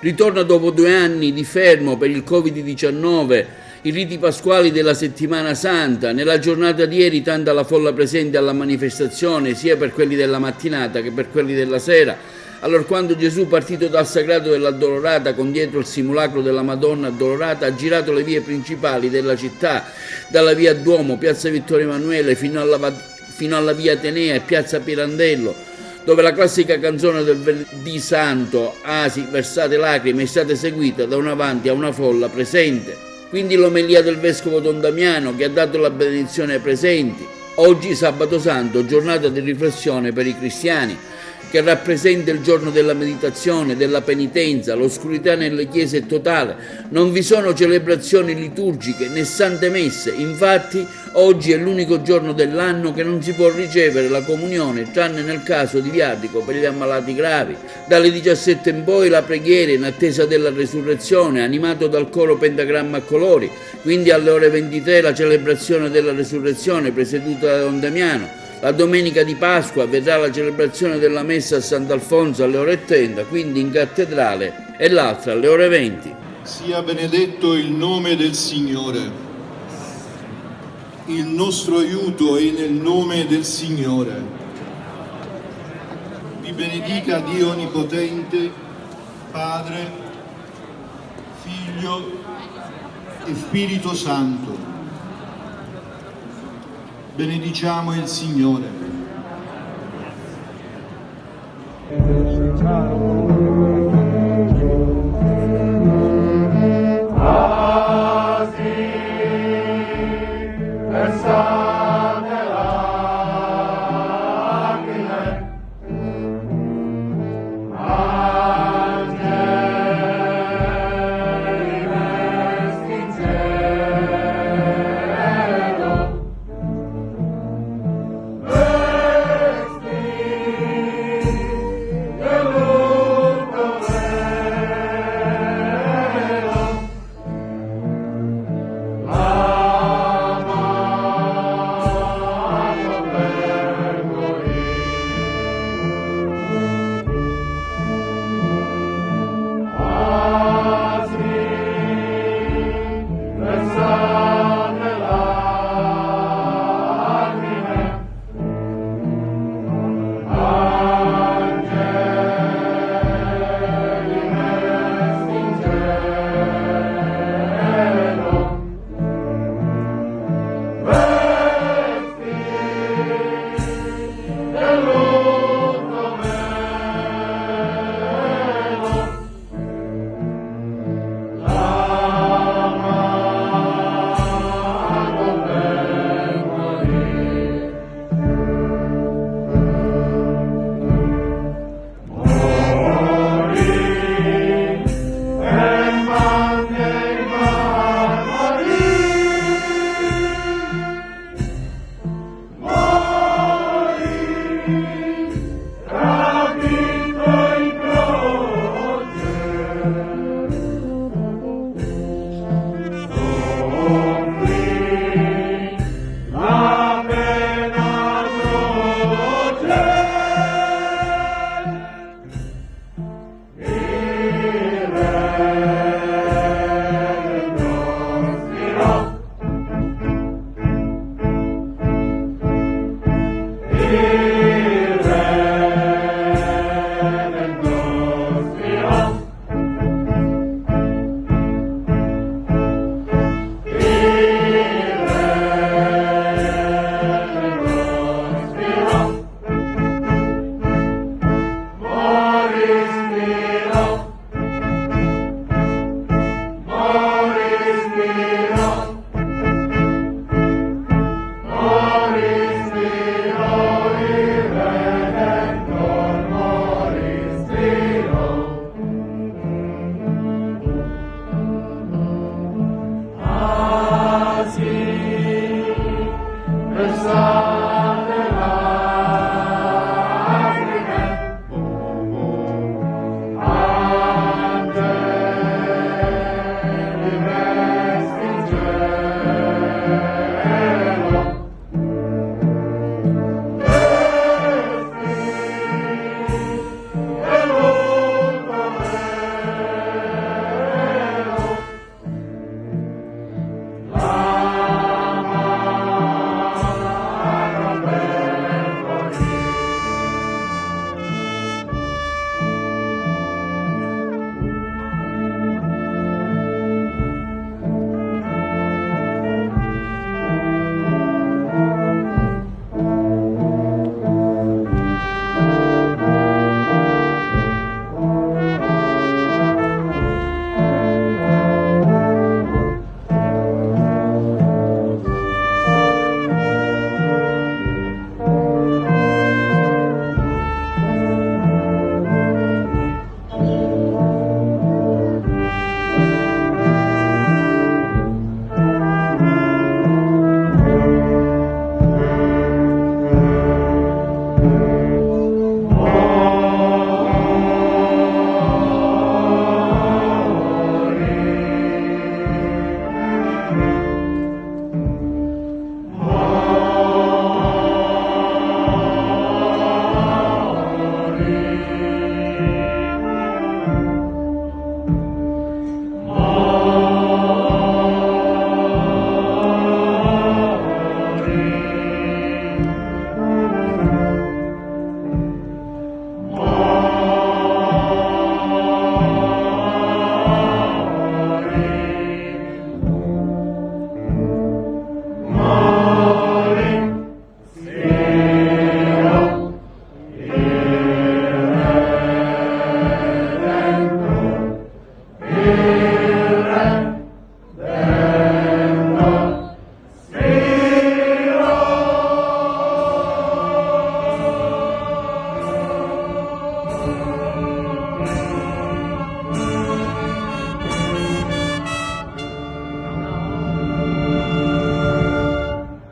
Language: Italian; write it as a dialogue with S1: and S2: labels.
S1: Ritorna dopo 2 anni di fermo per il Covid-19, i riti pasquali della Settimana Santa. Nella giornata di ieri tanta la folla presente alla manifestazione, sia per quelli della mattinata che per quelli della sera. Allorquando Gesù, partito dal Sagrato dell'Addolorata con dietro il simulacro della Madonna Addolorata, ha girato le vie principali della città, dalla via Duomo, piazza Vittorio Emanuele, fino alla via Atenea e piazza Pirandello, dove la classica canzone del Venerdì Santo, Asi, versate lacrime, è stata eseguita da un avanti a una folla presente. Quindi l'omelia del Vescovo Don Damiano, che ha dato la benedizione ai presenti. Oggi, sabato santo, giornata di riflessione per i cristiani, che rappresenta il giorno della meditazione, della penitenza. L'oscurità nelle chiese è totale, non vi sono celebrazioni liturgiche né sante messe. Infatti oggi è l'unico giorno dell'anno che non si può ricevere la comunione, tranne nel caso di viatico per gli ammalati gravi. Dalle 17 in poi la preghiera in attesa della resurrezione, animato dal coro Pentagramma a colori. Quindi alle ore 23 la celebrazione della resurrezione presieduta da Don Damiano. La domenica di Pasqua vedrà la celebrazione della messa a Sant'Alfonso alle ore 30, quindi in cattedrale, e l'altra alle ore 20.
S2: Sia benedetto il nome del Signore. Il nostro aiuto è nel nome del Signore. Vi benedica Dio Onnipotente, Padre, Figlio e Spirito Santo. Benediciamo il Signore.